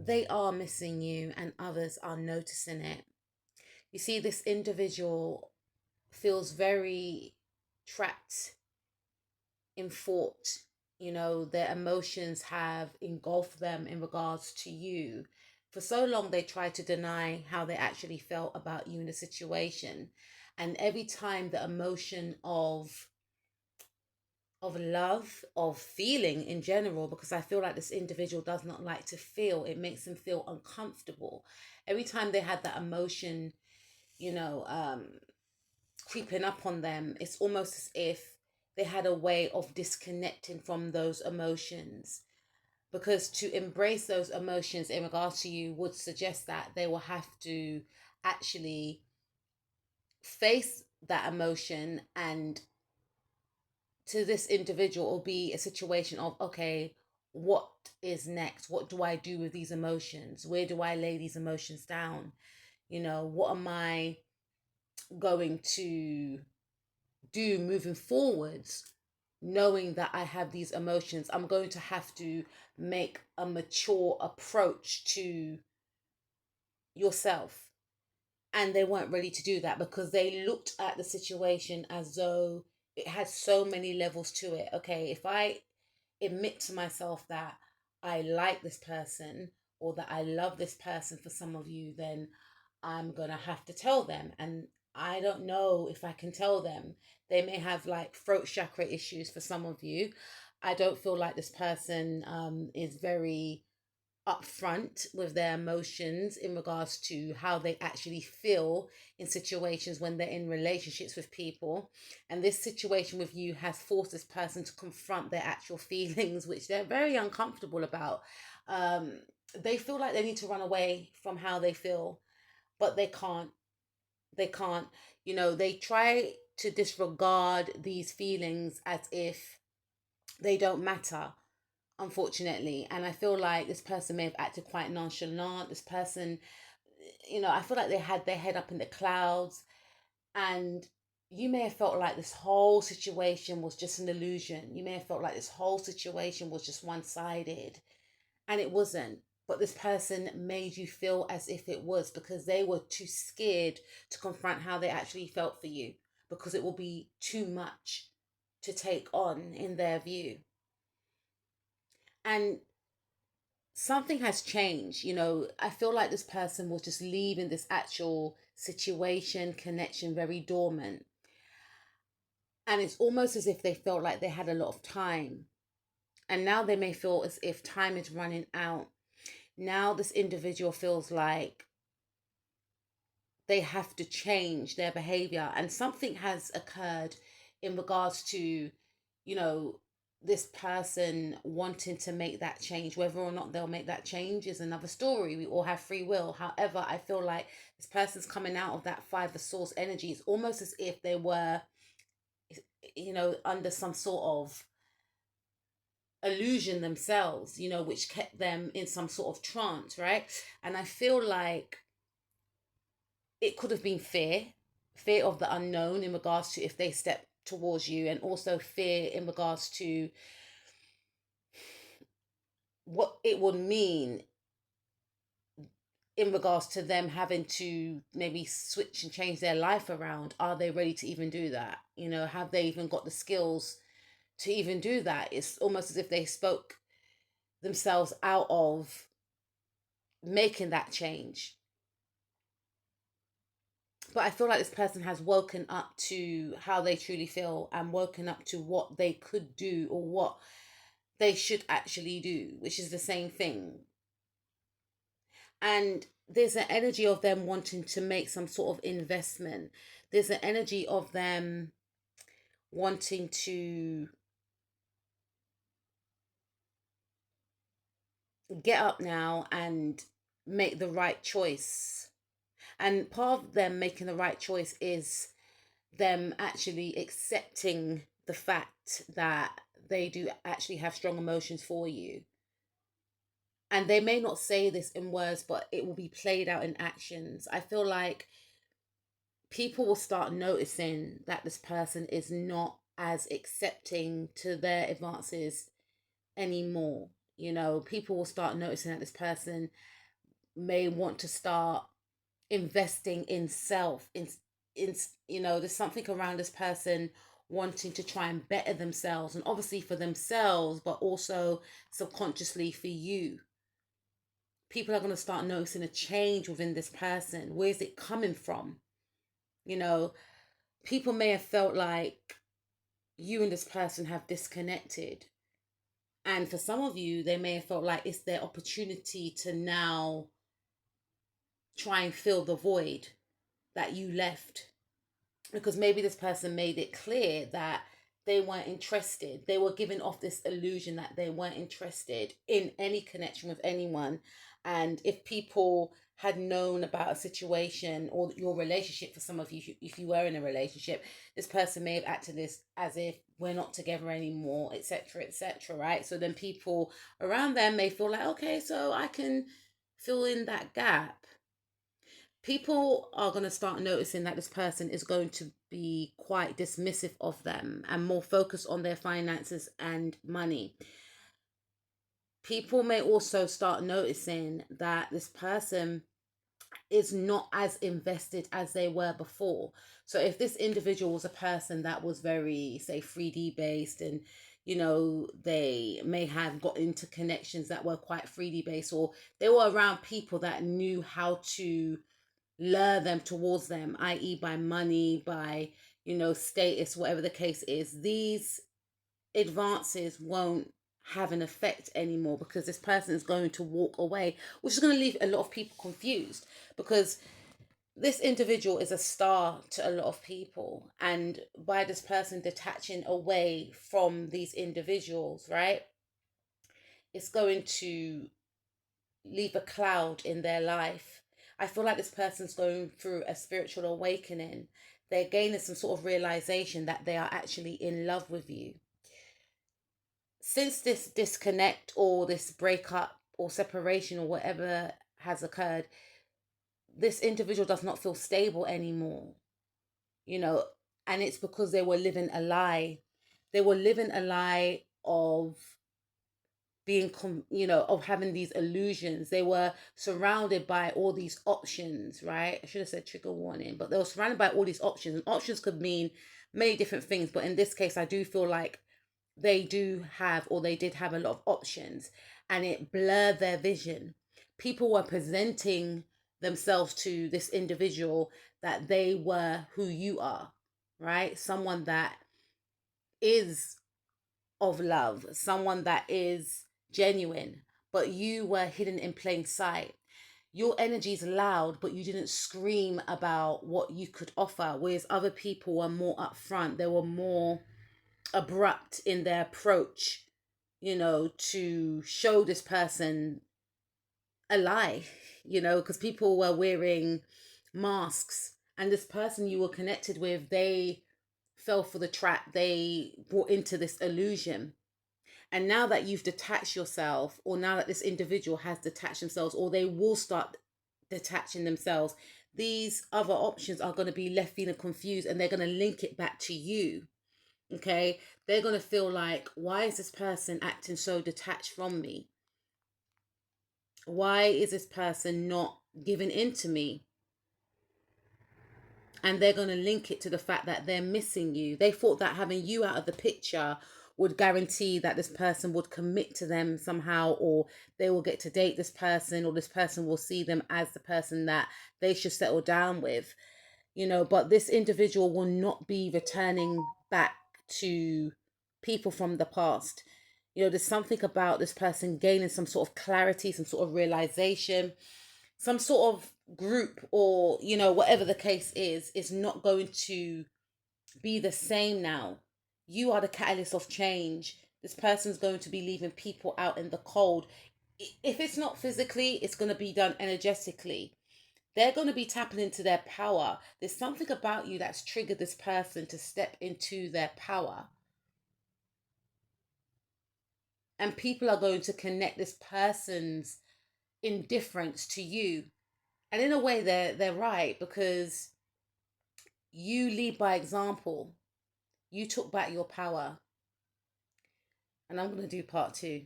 they are missing you and others are noticing it. You see, this individual feels very trapped in thought. Their emotions have engulfed them in regards to you. For so long, they tried to deny how they actually felt about you in the situation. And every time the emotion of love, of feeling in general, because I feel like this individual does not like to feel, it makes them feel uncomfortable. Every time they had that emotion, you know, um, creeping up on them, it's almost as if they had a way of disconnecting from those emotions. Because to embrace those emotions in regards to you would suggest that they will have to actually face that emotion, and to this individual will be a situation of, okay, what is next? What do I do with these emotions? Where do I lay these emotions down? What am I going to do moving forwards, knowing that I have these emotions? I'm going to have to make a mature approach to yourself. And they weren't ready to do that because they looked at the situation as though it had so many levels to it. Okay, if I admit to myself that I like this person or that I love this person, for some of you, then I'm gonna have to tell them. And I don't know if I can tell them. They may have like throat chakra issues for some of you. I don't feel like this person is very upfront with their emotions in regards to how they actually feel in situations when they're in relationships with people. And this situation with you has forced this person to confront their actual feelings, which they're very uncomfortable about. Um, they feel like they need to run away from how they feel, but they can't. They can't. They try to disregard these feelings as if they don't matter, unfortunately. And I feel like this person may have acted quite nonchalant. This person, I feel like they had their head up in the clouds, and you may have felt like this whole situation was just an illusion. You may have felt like this whole situation was just one sided, and it wasn't. But this person made you feel as if it was, because they were too scared to confront how they actually felt for you, because it will be too much to take on in their view. And something has changed. I feel like this person was just leaving this actual situation, connection very dormant. And it's almost as if they felt like they had a lot of time. And now they may feel as if time is running out. Now this individual feels like they have to change their behavior. And something has occurred in regards to, this person wanting to make that change. Whether or not they'll make that change is another story. We all have free will. However, I feel like this person's coming out of that Five of Swords energy. It's almost as if they were, under some sort of illusion themselves, which kept them in some sort of trance, right? And I feel like it could have been fear of the unknown in regards to if they step towards you, and also fear in regards to what it would mean in regards to them having to maybe switch and change their life around. Are they ready to even do that? Have they even got the skills to even do that? It's almost as if they spoke themselves out of making that change. But I feel like this person has woken up to how they truly feel, and woken up to what they could do or what they should actually do, which is the same thing. And there's an energy of them wanting to make some sort of investment. There's an energy of them wanting to get up now and make the right choice. And part of them making the right choice is them actually accepting the fact that they do actually have strong emotions for you. And they may not say this in words, but it will be played out in actions. I feel like people will start noticing that this person is not as accepting to their advances anymore. People will start noticing that this person may want to start investing in self, in there's something around this person wanting to try and better themselves, and obviously for themselves, but also subconsciously for you. People are going to start noticing a change within this person. Where's it coming from? you know People may have felt like you and this person have disconnected, and for some of you they may have felt like it's their opportunity to now try and fill the void that you left, because maybe this person made it clear that they weren't interested. They were giving off this illusion that they weren't interested in any connection with anyone. And if people had known about a situation or your relationship, for some of you, if you were in a relationship, this person may have acted this as if we're not together anymore, etc., etc., right? So then people around them may feel like, okay, so I can fill in that gap. People are going to start noticing that this person is going to be quite dismissive of them and more focused on their finances and money. People may also start noticing that this person is not as invested as they were before. So if this individual was a person that was very, say, 3D based, and they may have got into connections that were quite 3D based, or they were around people that knew how to lure them towards them, i.e., by money, by status, whatever the case is, these advances won't have an effect anymore, because this person is going to walk away, which is going to leave a lot of people confused, because this individual is a star to a lot of people, and by this person detaching away from these individuals, right, it's going to leave a cloud in their life. I feel like this person's going through a spiritual awakening. They're gaining some sort of realization that they are actually in love with you. Since this disconnect or this breakup or separation or whatever has occurred, this individual does not feel stable anymore, you know, and it's because they were living a lie. They were living a lie of being of having these illusions. They were surrounded by all these options, right? I should have said trigger warning, but they were surrounded by all these options, and options could mean many different things, but in this case I do feel like they do have, or they did have, a lot of options, and it blurred their vision. People were presenting themselves to this individual that they were who you are, right? Someone that is of love, someone that is genuine, but you were hidden in plain sight. Your energy is loud, but you didn't scream about what you could offer, whereas other people were more upfront. They were more abrupt in their approach, to show this person a lie, because people were wearing masks, and this person you were connected with, they fell for the trap. They bought into this illusion. And now that you've detached yourself, or now that this individual has detached themselves, or they will start detaching themselves, these other options are going to be left feeling confused, and they're going to link it back to you. Okay? They're going to feel like, why is this person acting so detached from me? Why is this person not giving in to me? And they're going to link it to the fact that they're missing you. They thought that having you out of the picture would guarantee that this person would commit to them somehow, or they will get to date this person, or this person will see them as the person that they should settle down with. But this individual will not be returning back to people from the past. There's something about this person gaining some sort of clarity, some sort of realization, some sort of group, or whatever the case is not going to be the same now. You are the catalyst of change. This person's going to be leaving people out in the cold. If it's not physically, it's going to be done energetically. They're going to be tapping into their power. There's something about you that's triggered this person to step into their power, and people are going to connect this person's indifference to you. And in a way, they're right, because you lead by example. You took back your power. And I'm going to do part 2.